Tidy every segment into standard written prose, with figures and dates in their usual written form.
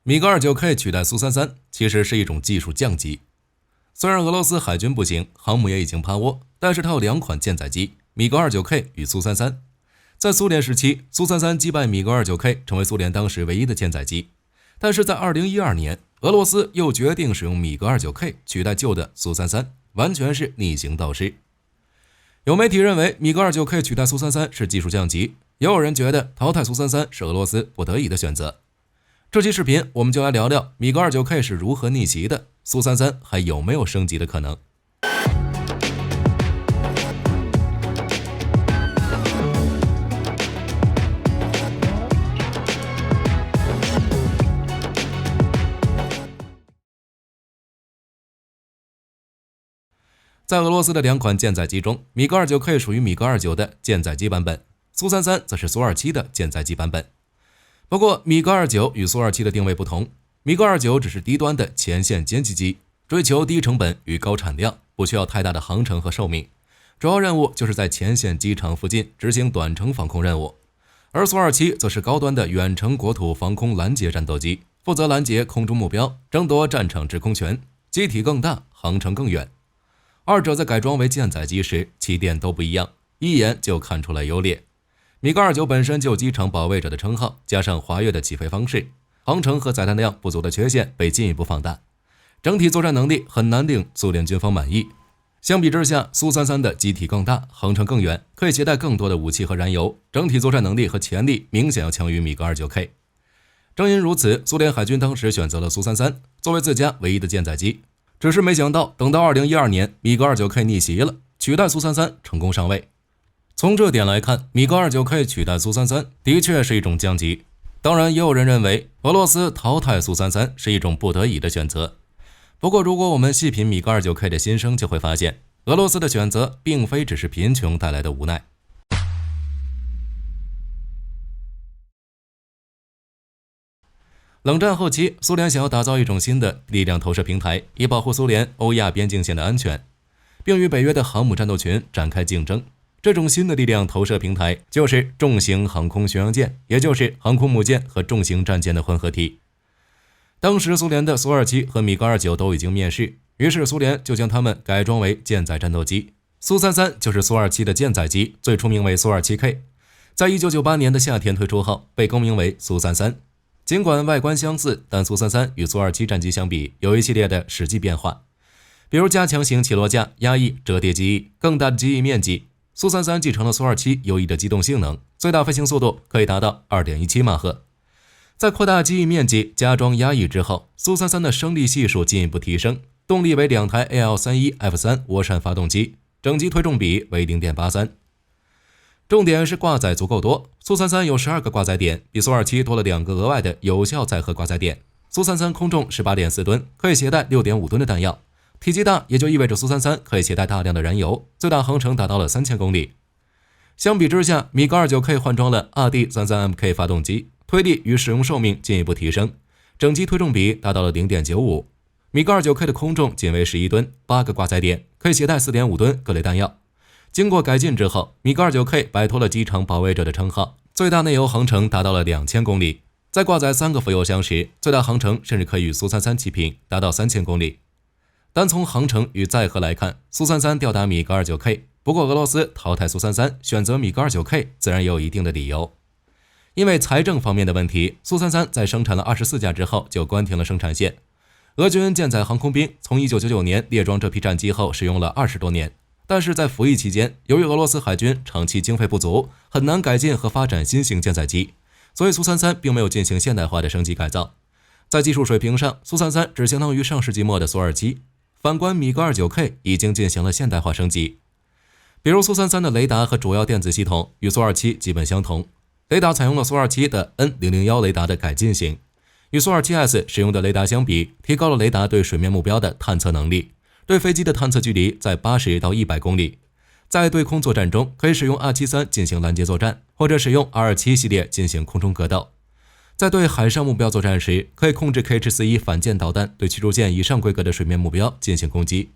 米格 29K 取代苏33其实是一种技术降级。虽然俄罗斯海军不行，航母也已经趴窝，但是它有两款舰载机，米格 29K 与苏33。在苏联时期，苏33击败米格 29K 成为苏联当时唯一的舰载机。但是在2012年，俄罗斯又决定使用米格 29K 取代旧的苏33，完全是逆行倒施。有媒体认为米格 29K 取代苏33是技术降级，也有人觉得淘汰苏33是俄罗斯不得已的选择。这期视频我们就来聊聊米格 29K 是如何逆袭的，苏33还有没有升级的可能。在俄罗斯的两款舰载机中，米格 29K 属于米格29的舰载机版本，苏33则是苏27的舰载机版本。不过米格29与苏27的定位不同，米格29只是低端的前线歼击机，追求低成本与高产量，不需要太大的航程和寿命，主要任务就是在前线机场附近执行短程防空任务。而苏27则是高端的远程国土防空拦截战斗机，负责拦截空中目标，争夺战场制空权，机体更大，航程更远。二者在改装为舰载机时，起点都不一样，一眼就看出来优劣。米格29本身就有机场保卫者的称号，加上滑跃的起飞方式，航程和载弹量不足的缺陷被进一步放大，整体作战能力很难令苏联军方满意。相比之下，苏33的机体更大，航程更远，可以携带更多的武器和燃油，整体作战能力和潜力明显要强于米格 29K。正因如此，苏联海军当时选择了苏33作为自家唯一的舰载机。只是没想到，等到2012年，米格 29K 逆袭了，取代苏33成功上位。从这点来看，米格 29K 取代苏33的确是一种降级。当然，也有人认为俄罗斯淘汰苏33是一种不得已的选择。不过，如果我们细品米格 29K 的心声，就会发现，俄罗斯的选择并非只是贫穷带来的无奈。冷战后期，苏联想要打造一种新的力量投射平台，以保护苏联欧亚边境线的安全，并与北约的航母战斗群展开竞争。这种新的力量投射平台就是重型航空巡洋舰，也就是航空母舰和重型战舰的混合体。当时苏联的苏27和米格29都已经面世，于是苏联就将它们改装为舰载战斗机。苏33就是苏27的舰载机，最初名为苏 27K， 在1998年的夏天推出后被更名为苏33。尽管外观相似，但苏33与苏27战机相比有一系列的实际变化，比如加强型起落架、压抑、折叠机翼、更大的机翼面积。苏33继承了苏27优异的机动性能，最大飞行速度可以达到 2.17 马赫。在扩大机翼面积、加装压抑之后，苏33的升力系数进一步提升，动力为2台 AL31F3 涡扇发动机，整机推重比为 0.83。重点是挂载足够多，苏33有12个挂载点，比苏27多了2个额外的有效载荷挂载点。苏33空重 18.4 吨，可以携带 6.5 吨的弹药。体积大也就意味着苏33可以携带大量的燃油，最大航程达到了3000公里。相比之下，米格 29K 换装了 RD33MK 发动机，推力与使用寿命进一步提升，整机推重比达到了 0.95。米格 29K 的空重仅为11吨，8个挂载点，可以携带 4.5 吨各类弹药。经过改进之后，米格 29K 摆脱了机场保卫者的称号，最大内油航程达到了2000公里。在挂载3个副油箱时，最大航程甚至可以与苏33齐平，达到3000公里。单从航程与载荷来看，苏33吊打米格 29K， 不过俄罗斯淘汰苏33，选择米格 29K 自然也有一定的理由。因为财政方面的问题，苏33在生产了24架之后就关停了生产线。俄军舰载航空兵从1999年列装这批战机后使用了20多年，但是在服役期间，由于俄罗斯海军长期经费不足，很难改进和发展新型舰载机，所以苏33并没有进行现代化的升级改造。在技术水平上，苏33只相当于上世纪末的苏27。反观米格 29K 已经进行了现代化升级，比如苏33的雷达和主要电子系统与苏27基本相同，雷达采用了苏27的 N001 雷达的改进型，与苏 27S 使用的雷达相比，提高了雷达对水面目标的探测能力，对飞机的探测距离在80到100公里。在对空作战中，可以使用 R73进行拦截作战，或者使用 R27系列进行空中格斗。在对海上目标作战时，可以控制 KH-41反舰导弹对驱逐舰以上规格的水面目标进行攻击。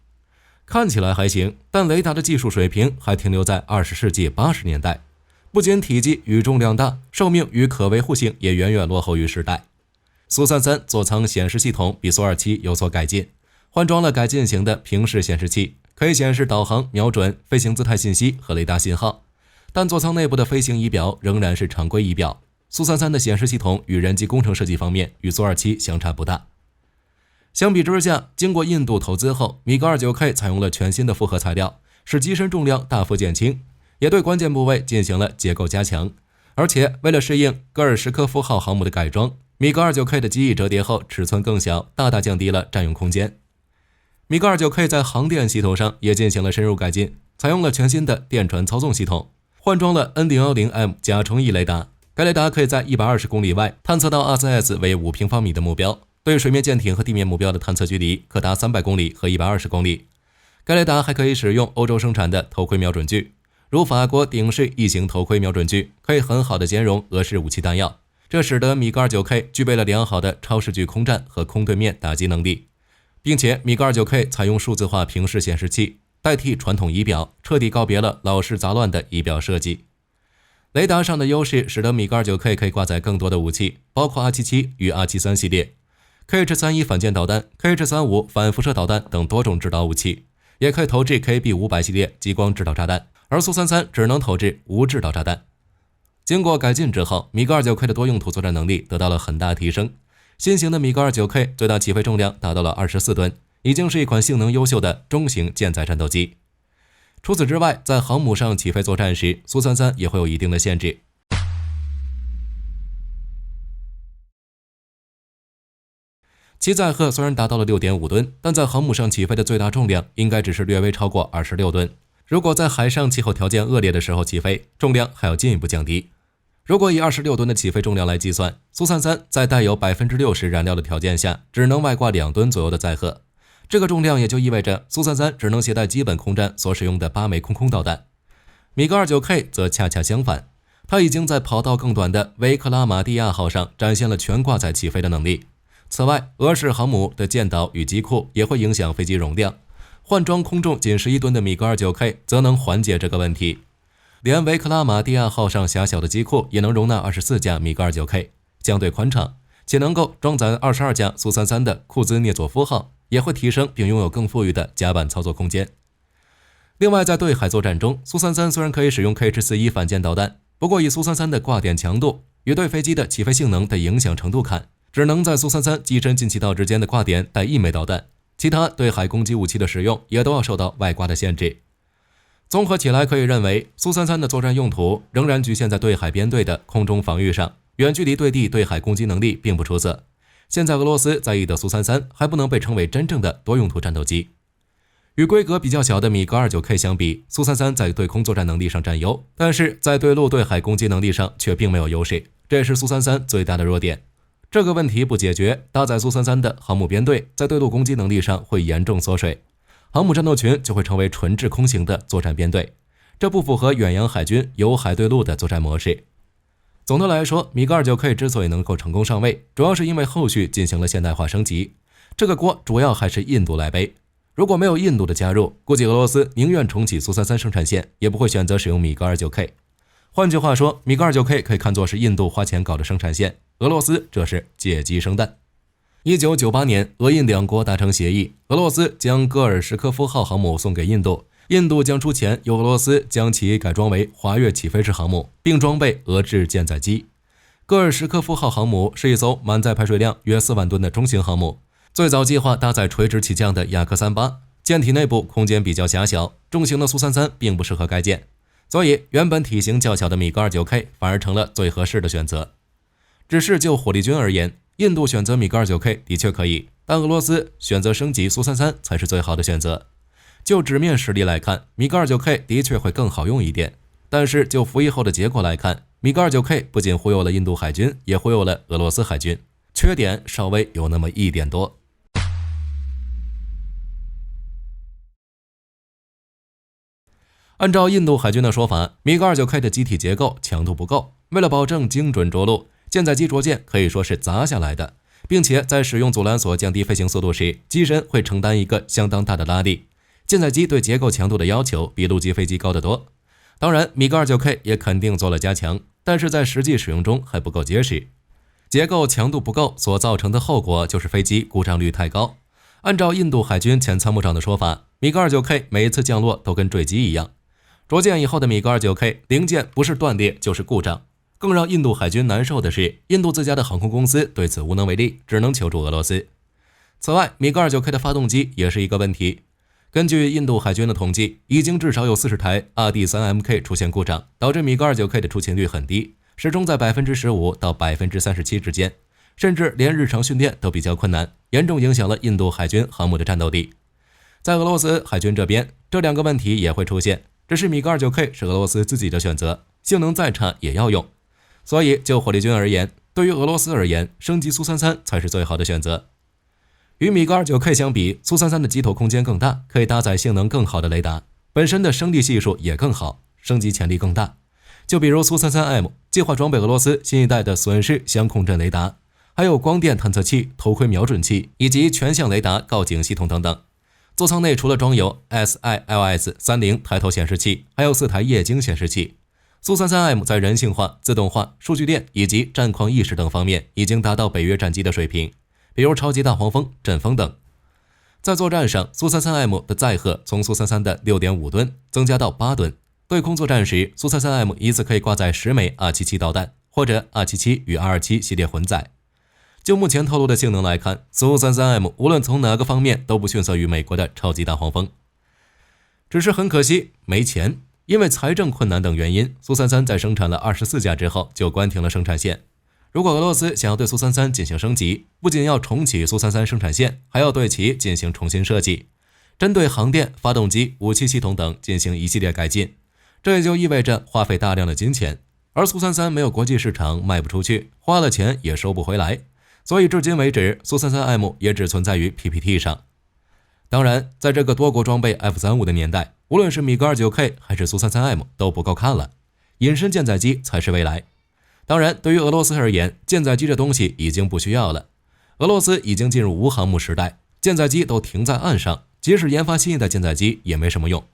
看起来还行，但雷达的技术水平还停留在20世纪80年代，不仅体积与重量大，寿命与可维护性也远远落后于时代。苏33座舱显示系统比苏27有所改进，换装了改进型的平视显示器，可以显示导航、瞄准、飞行姿态信息和雷达信号。但座舱内部的飞行仪表仍然是常规仪表。苏33的显示系统与人机工程设计方面与苏27相差不大。相比之下，经过印度投资后，米格 29K 采用了全新的复合材料，使机身重量大幅减轻，也对关键部位进行了结构加强。而且为了适应戈尔什科夫号航母的改装，米格 29K 的机翼折叠后尺寸更小，大大降低了占用空间。米格 29K 在航电系统上也进行了深入改进，采用了全新的电传操纵系统，换装了 N010M 甲虫翼雷达。该雷达可以在120公里外探测到 RCS 为5平方米的目标，对水面舰艇和地面目标的探测距离可达300公里和120公里。该雷达还可以使用欧洲生产的头盔瞄准具，如法国顶式异形头盔瞄准具，可以很好的兼容俄式武器弹药。这使得米格 29K 具备了良好的超视距空战和空对面打击能力，并且米格 29K 采用数字化平视显示器，代替传统仪表，彻底告别了老式杂乱的仪表设计。雷达上的优势使得米格 29K 可以挂载更多的武器，包括 R77与 R73系列、KH-31反舰导弹、KH-35反辐射导弹等多种制导武器，也可以投掷 KB500系列激光制导炸弹，而苏33只能投掷无制导炸弹。经过改进之后，米格 29K 的多用途作战能力得到了很大提升。新型的米格 29K 最大起飞重量达到了24吨，已经是一款性能优秀的中型舰载战斗机。除此之外，在航母上起飞作战时，苏33也会有一定的限制。其载荷虽然达到了 6.5 吨，但在航母上起飞的最大重量应该只是略微超过26吨。如果在海上气候条件恶劣的时候起飞，重量还要进一步降低。如果以26吨的起飞重量来计算，苏33在带有 60% 燃料的条件下，只能外挂2吨左右的载荷。这个重量也就意味着苏33只能携带基本空战所使用的8枚空导弹。米格 29K 则恰恰相反，它已经在跑道更短的维克拉玛蒂亚号上展现了全挂载起飞的能力。此外，俄式航母的舰岛与机库也会影响飞机容量，换装空重仅11吨的米格 29K 则能缓解这个问题。连维克拉玛蒂亚号上狭小的机库也能容纳24架米格 29K， 相对宽敞，且能够装载22架苏33的库兹涅佐夫号，也会提升并拥有更富裕的甲板操作空间。另外，在对海作战中，苏33虽然可以使用 KH-41反舰导弹，不过以苏33的挂点强度与对飞机的起飞性能的影响程度看，只能在苏33机身进气道之间的挂点带1枚导弹，其他对海攻击武器的使用也都要受到外挂的限制。综合起来，可以认为苏33的作战用途仍然局限在对海编队的空中防御上，远距离对地对海攻击能力并不出色。现在俄罗斯在役的苏33还不能被称为真正的多用途战斗机。与规格比较小的米格 29K 相比，苏33在对空作战能力上占优，但是在对陆对海攻击能力上却并没有优势，这也是苏33最大的弱点。这个问题不解决，搭载苏33的航母编队在对陆攻击能力上会严重缩水，航母战斗群就会成为纯制空型的作战编队，这不符合远洋海军由海对陆的作战模式。总的来说，米格 29K 之所以能够成功上位，主要是因为后续进行了现代化升级，这个锅主要还是印度来背。如果没有印度的加入，估计俄罗斯宁愿重启苏33生产线，也不会选择使用米格 29K。换句话说，米格 29K 可以看作是印度花钱搞的生产线，俄罗斯这是借鸡生蛋。1998年，俄印两国达成协议，俄罗斯将戈尔什科夫号航母送给印度，印度将出钱由俄罗斯将其改装为滑跃起飞式航母，并装备俄制舰载机。戈尔什科夫号航母是一艘满载排水量约4万吨的中型航母，最早计划搭载垂直起降的雅克38，舰体内部空间比较狭小，重型的苏33并不适合该舰，所以原本体型较小的米格 29K 反而成了最合适的选择。只是就火力军而言，印度选择米格 29K 的确可以，但俄罗斯选择升级苏33才是最好的选择。就纸面实力来看，米格 29K 的确会更好用一点，但是就服役后的结果来看，米格 29K 不仅忽悠了印度海军，也忽悠了俄罗斯海军，缺点稍微有那么一点多。按照印度海军的说法，米格 29K 的机体结构强度不够，为了保证精准着陆，舰载机着舰可以说是砸下来的，并且在使用阻拦索降低飞行速度时，机身会承担一个相当大的拉力。舰载机对结构强度的要求比陆基飞机高得多。当然，米格 29K 也肯定做了加强，但是在实际使用中还不够结实。结构强度不够所造成的后果就是飞机故障率太高。按照印度海军前参谋长的说法，米格 29K 每一次降落都跟坠机一样。着舰以后的米格 29K 零件不是断裂就是故障。更让印度海军难受的是，印度自家的航空公司对此无能为力，只能求助俄罗斯。此外，米格 29K 的发动机也是一个问题。根据印度海军的统计，已经至少有40台 RD-3MK 出现故障，导致米格 29K 的出勤率很低，始终在 15% 到 37% 之间，甚至连日常训练都比较困难，严重影响了印度海军航母的战斗力。在俄罗斯海军这边，这两个问题也会出现，只是米格 29K 是俄罗斯自己的选择，性能再差也要用。所以就火力军而言，对于俄罗斯而言，升级苏33才是最好的选择。与米格 29K 相比，苏33的机头空间更大，可以搭载性能更好的雷达，本身的升力系数也更好，升级潜力更大。就比如苏 33M 计划装备俄罗斯新一代的损失相控阵雷达，还有光电探测器、头盔瞄准器以及全向雷达告警系统等等。座舱内除了装有 SILS30 抬头显示器，还有4台液晶显示器。苏 33M 在人性化、自动化、数据链以及战况意识等方面已经达到北约战机的水平，比如超级大黄蜂、阵风等。在作战上，苏 33M 的载荷从苏33的 6.5 吨增加到8吨。对空作战时，苏 33M 一次可以挂载10枚 R77 导弹，或者 R77 与 R27 系列混载。就目前透露的性能来看，苏 33M 无论从哪个方面都不逊色于美国的超级大黄蜂。只是很可惜，没钱。因为财政困难等原因，苏33在生产了24架之后就关停了生产线。如果俄罗斯想要对苏33进行升级，不仅要重启苏33生产线，还要对其进行重新设计，针对航电、发动机、武器系统等进行一系列改进。这也就意味着花费大量的金钱，而苏33没有国际市场，卖不出去，花了钱也收不回来。所以至今为止，苏 33M 也只存在于 PPT 上。当然，在这个多国装备 F-35的年代，无论是米格 29K 还是苏 33M 都不够看了，隐身舰载机才是未来。当然，对于俄罗斯而言，舰载机这东西已经不需要了。俄罗斯已经进入无航母时代，舰载机都停在岸上，即使研发新一代舰载机也没什么用。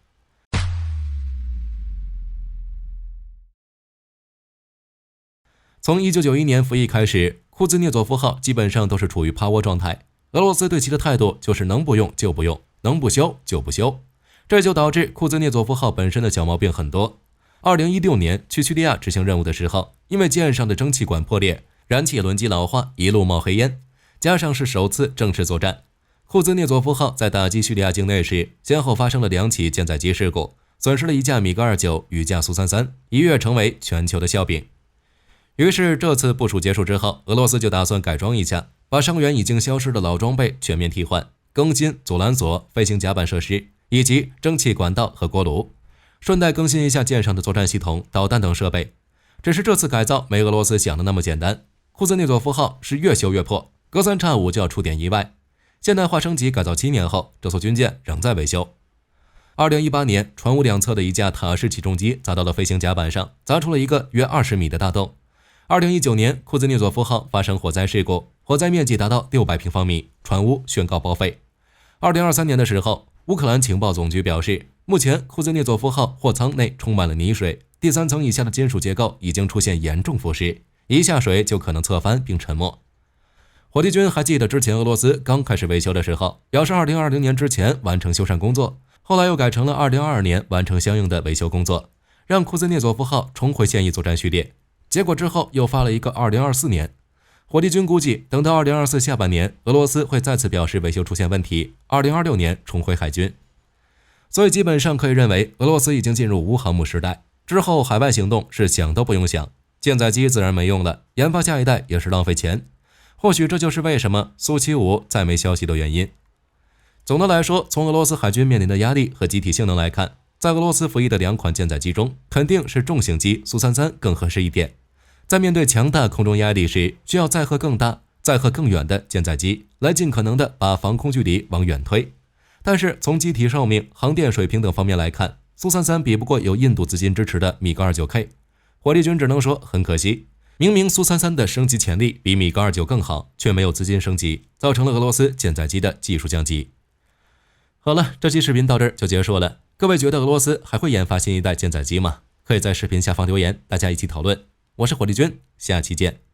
从1991年服役开始，库兹涅佐夫号基本上都是处于趴窝状态。俄罗斯对其的态度就是能不用就不用，能不修就不修，这就导致库兹涅佐夫号本身的小毛病很多。2016年去叙利亚执行任务的时候，因为舰上的蒸汽管破裂，燃气轮机老化，一路冒黑烟，加上是首次正式作战，库兹涅佐夫号在打击叙利亚境内时，先后发生了2起舰载机事故，损失了1架米格29与1架苏33，一跃成为全球的笑柄。于是这次部署结束之后，俄罗斯就打算改装一下，把伤员已经消失的老装备全面替换，更新阻拦索、飞行甲板设施以及蒸汽管道和锅炉，顺带更新一下舰上的作战系统、导弹等设备。只是这次改造没俄罗斯想的那么简单，库兹涅佐夫号是越修越破，隔三差五就要出点意外。现代化升级改造7年后，这艘军舰仍在维修。2018年，船坞两侧的一架塔式起重机砸到了飞行甲板上，砸出了一个约20米的大洞。2019年，库兹涅佐夫号发生火灾事故，火灾面积达到600平方米，船坞宣告报废。2023年的时候，乌克兰情报总局表示，目前库兹涅佐夫号货舱内充满了泥水，第3层以下的金属结构已经出现严重腐蚀，一下水就可能侧翻并沉没。火力军还记得之前俄罗斯刚开始维修的时候，表示2020年之前完成修缮工作，后来又改成了2022年完成相应的维修工作，让库兹涅佐夫号重回现役作战序列。结果之后又发了一个2024年，火力军估计等到2024下半年，俄罗斯会再次表示维修出现问题，2026年重回海军。所以基本上可以认为，俄罗斯已经进入无航母时代，之后海外行动是想都不用想，舰载机自然没用了，研发下一代也是浪费钱。或许这就是为什么苏75再没消息的原因。总的来说，从俄罗斯海军面临的压力和机体性能来看，在俄罗斯服役的2款舰载机中，肯定是重型机苏33更合适一点。在面对强大空中压力时，需要载荷更大、载荷更远的舰载机，来尽可能的把防空距离往远推。但是从机体寿命、航电水平等方面来看，苏33比不过有印度资金支持的米格 29K。火力军只能说很可惜，明明苏33的升级潜力比米格29更好，却没有资金升级，造成了俄罗斯舰载机的技术降级。好了，这期视频到这儿就结束了。各位觉得俄罗斯还会研发新一代舰载机吗？可以在视频下方留言，大家一起讨论。我是火力军，下期见。